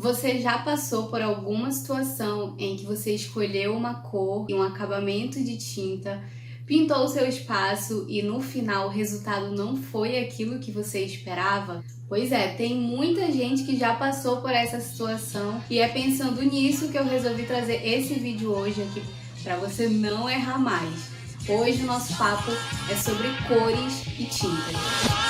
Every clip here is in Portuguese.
Você já passou por alguma situação em que você escolheu uma cor e um acabamento de tinta, pintou o seu espaço e no final o resultado não foi aquilo que você esperava? Pois é, tem muita gente que já passou por essa situação e é pensando nisso que eu resolvi trazer esse vídeo hoje aqui para você não errar mais. Hoje o nosso papo é sobre cores e tintas.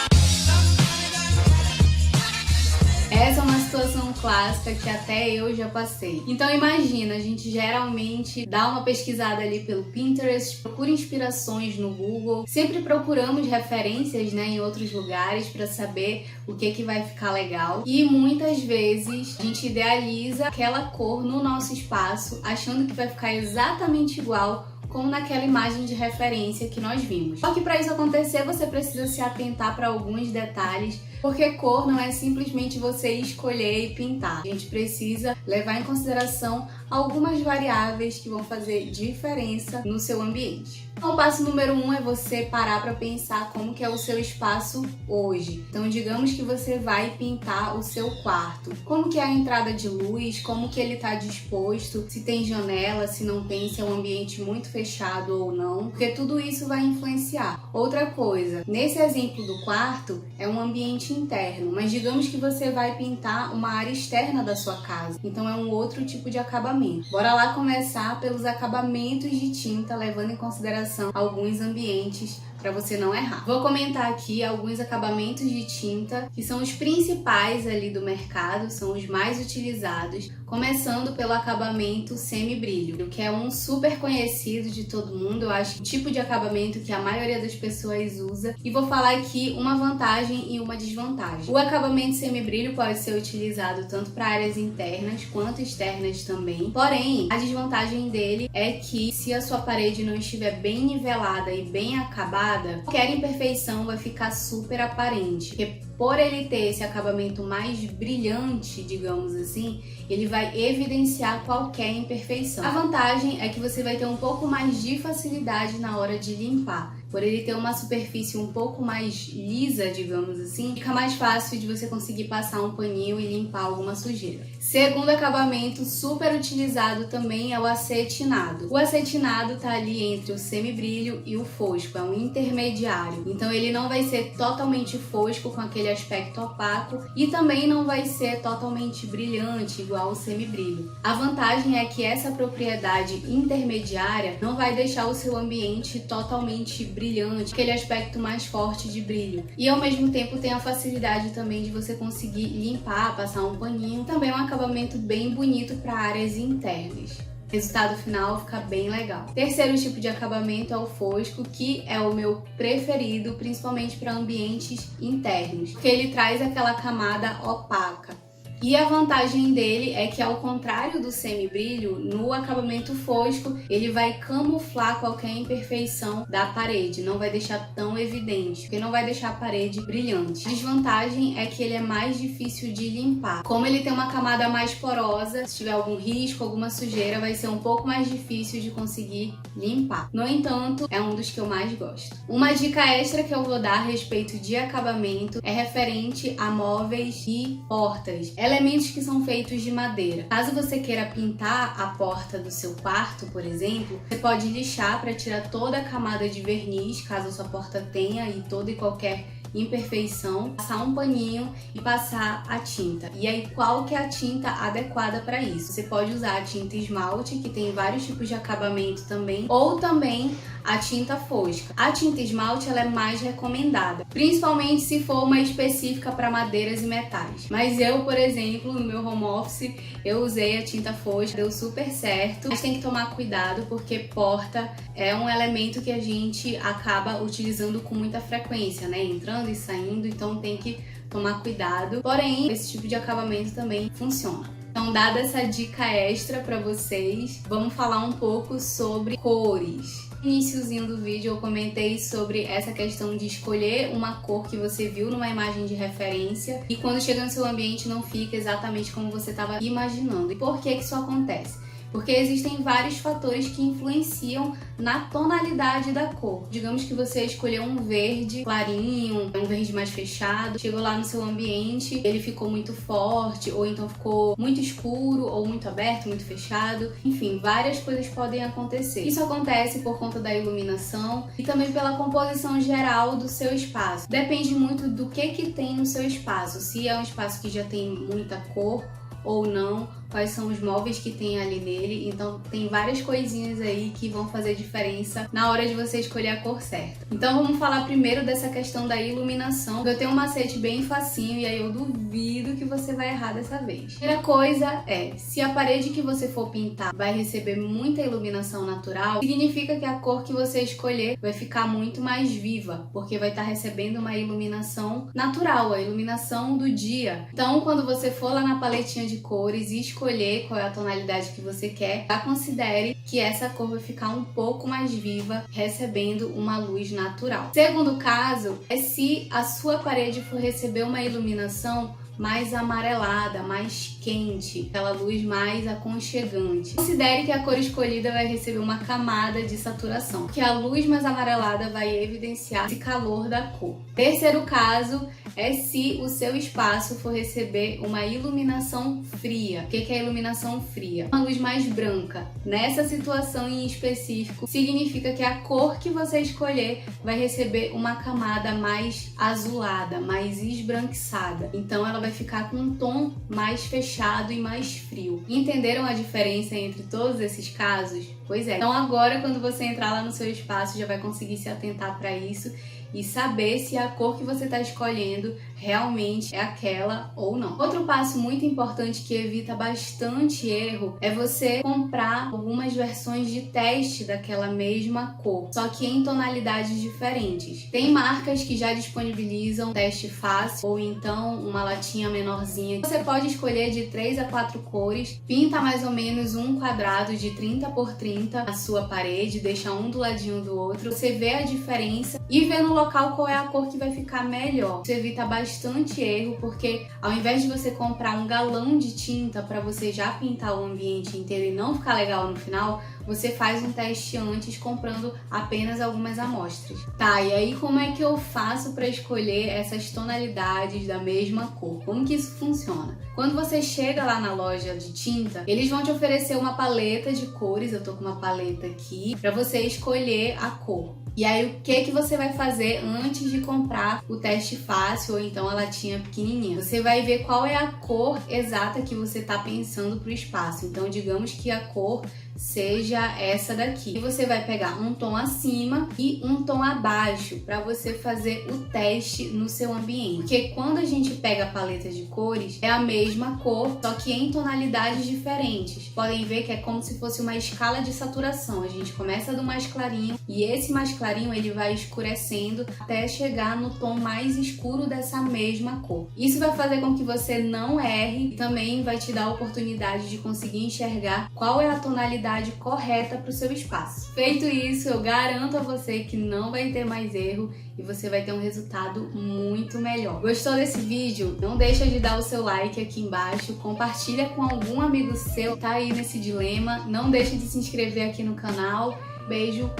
Essa é uma situação clássica que até eu já passei. Então imagina, a gente geralmente dá uma pesquisada ali pelo Pinterest, procura inspirações no Google, sempre procuramos referências, em outros lugares para saber o que vai ficar legal. E muitas vezes a gente idealiza aquela cor no nosso espaço, achando que vai ficar exatamente igual como naquela imagem de referência que nós vimos. Só que para isso acontecer, você precisa se atentar para alguns detalhes, porque cor não é simplesmente você escolher e pintar. A gente precisa levar em consideração algumas variáveis que vão fazer diferença no seu ambiente. Então, o passo número 1 é você parar para pensar como que é o seu espaço hoje. Então, digamos que você vai pintar o seu quarto. Como que é a entrada de luz, como que ele está disposto, se tem janela, se não tem, se é um ambiente muito fechado ou não, porque tudo isso vai influenciar. Outra coisa, nesse exemplo do quarto, é um ambiente interno, mas digamos que você vai pintar uma área externa da sua casa, então é um outro tipo de acabamento. Bora lá começar pelos acabamentos de tinta, levando em consideração alguns ambientes para você não errar. Vou comentar aqui alguns acabamentos de tinta que são os principais ali do mercado, são os mais utilizados, começando pelo acabamento semi-brilho, que é um super conhecido de todo mundo, eu acho que é o tipo de acabamento que a maioria das pessoas usa, e vou falar aqui uma vantagem e uma desvantagem. O acabamento semi-brilho pode ser utilizado tanto para áreas internas quanto externas também, porém, a desvantagem dele é que se a sua parede não estiver bem nivelada e bem acabada, qualquer imperfeição vai ficar super aparente, porque por ele ter esse acabamento mais brilhante, digamos assim, ele vai evidenciar qualquer imperfeição. A vantagem é que você vai ter um pouco mais de facilidade na hora de limpar. Por ele ter uma superfície um pouco mais lisa, digamos assim, fica mais fácil de você conseguir passar um paninho e limpar alguma sujeira. Segundo acabamento super utilizado também é o acetinado. O acetinado tá ali entre o semibrilho e o fosco, é um intermediário. Então ele não vai ser totalmente fosco com aquele aspecto opaco e também não vai ser totalmente brilhante igual o semibrilho. A vantagem é que essa propriedade intermediária não vai deixar o seu ambiente totalmente brilhante, aquele aspecto mais forte de brilho. E ao mesmo tempo tem a facilidade também de você conseguir limpar, passar um paninho. Também é um acabamento bem bonito para áreas internas. O resultado final fica bem legal. Terceiro tipo de acabamento é o fosco, que é o meu preferido, principalmente para ambientes internos, porque ele traz aquela camada opaca. E a vantagem dele é que, ao contrário do semibrilho, no acabamento fosco, ele vai camuflar qualquer imperfeição da parede, não vai deixar tão evidente, porque não vai deixar a parede brilhante. A desvantagem é que ele é mais difícil de limpar. Como ele tem uma camada mais porosa, se tiver algum risco, alguma sujeira, vai ser um pouco mais difícil de conseguir limpar. No entanto, é um dos que eu mais gosto. Uma dica extra que eu vou dar a respeito de acabamento é referente a móveis e portas. Elementos que são feitos de madeira. Caso você queira pintar a porta do seu quarto, por exemplo, você pode lixar para tirar toda a camada de verniz, caso a sua porta tenha e toda e qualquer imperfeição, passar um paninho e passar a tinta. E aí, qual que é a tinta adequada para isso? Você pode usar a tinta esmalte, que tem vários tipos de acabamento também, ou também a tinta fosca. A tinta esmalte ela é mais recomendada, principalmente se for uma específica para madeiras e metais. Mas eu, por exemplo, no meu home office, eu usei a tinta fosca, deu super certo. Mas tem que tomar cuidado porque porta é um elemento que a gente acaba utilizando com muita frequência, entrando e saindo, então tem que tomar cuidado. Porém, esse tipo de acabamento também funciona. Então, dada essa dica extra para vocês, vamos falar um pouco sobre cores. No iniciozinho do vídeo eu comentei sobre essa questão de escolher uma cor que você viu numa imagem de referência e quando chega no seu ambiente não fica exatamente como você estava imaginando. E por que isso acontece? porque existem vários fatores que influenciam na tonalidade da cor. Digamos que você escolheu um verde clarinho, um verde mais fechado, chegou lá no seu ambiente, ele ficou muito forte, ou então ficou muito escuro, ou muito aberto, muito fechado. Enfim, várias coisas podem acontecer. Isso acontece por conta da iluminação e também pela composição geral do seu espaço. Depende muito do que tem no seu espaço, se é um espaço que já tem muita cor ou não, quais são os móveis que tem ali nele. Então tem várias coisinhas aí que vão fazer diferença na hora de você escolher a cor certa. Então vamos falar primeiro dessa questão da iluminação. Eu tenho um macete bem facinho e aí eu duvido que você vai errar dessa vez. A primeira coisa é, se a parede que você for pintar vai receber muita iluminação natural, significa que a cor que você escolher vai ficar muito mais viva, porque vai estar recebendo uma iluminação natural, a iluminação do dia. Então quando você for lá na paletinha de cores e escolher qual é a tonalidade que você quer, já considere que essa cor vai ficar um pouco mais viva, recebendo uma luz natural. Segundo caso é se a sua parede for receber uma iluminação mais amarelada, mais quente, aquela luz mais aconchegante. Considere que a cor escolhida vai receber uma camada de saturação, que a luz mais amarelada vai evidenciar esse calor da cor. Terceiro caso é se o seu espaço for receber uma iluminação fria. O que é iluminação fria? Uma luz mais branca. Nessa situação em específico, significa que a cor que você escolher vai receber uma camada mais azulada, mais esbranquiçada. Então ela vai ficar com um tom mais fechado e mais frio. Entenderam a diferença entre todos esses casos? Pois é. Então agora, quando você entrar lá no seu espaço, já vai conseguir se atentar para isso e saber se a cor que você está escolhendo realmente é aquela ou não. Outro passo muito importante que evita bastante erro é você comprar algumas versões de teste daquela mesma cor, só que em tonalidades diferentes. Tem marcas que já disponibilizam teste fácil ou então uma latinha menorzinha. Você pode escolher de 3 a 4 cores, pinta mais ou menos um quadrado de 30 por 30 na sua parede, deixa um do ladinho do outro, você vê a diferença e vê no local qual é a cor que vai ficar melhor. Isso evita bastante erro, porque ao invés de você comprar um galão de tinta para você já pintar o ambiente inteiro e não ficar legal no final, você faz um teste antes comprando apenas algumas amostras. Tá, e aí como é que eu faço para escolher essas tonalidades da mesma cor? Como que isso funciona? Quando você chega lá na loja de tinta, eles vão te oferecer uma paleta de cores, eu tô com uma paleta aqui, para você escolher a cor. E aí o que você vai fazer antes de comprar o teste fácil ou então a latinha pequenininha? Você vai ver qual é a cor exata que você está pensando para o espaço. Então digamos que a cor seja essa daqui. E você vai pegar um tom acima e um tom abaixo para você fazer o teste no seu ambiente. Porque quando a gente pega a paleta de cores, é a mesma cor, só que em tonalidades diferentes. Podem ver que é como se fosse uma escala de saturação. A gente começa do mais clarinho e esse mais clarinho ele vai escurecendo até chegar no tom mais escuro dessa mesma cor. Isso vai fazer com que você não erre e também vai te dar a oportunidade de conseguir enxergar qual é a tonalidade correta para o seu espaço. Feito isso, eu garanto a você que não vai ter mais erro e você vai ter um resultado muito melhor. Gostou desse vídeo? Não deixa de dar o seu like aqui embaixo, compartilha com algum amigo seu que tá aí nesse dilema, não deixa de se inscrever aqui no canal. Beijo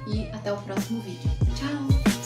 e até o próximo vídeo. Tchau!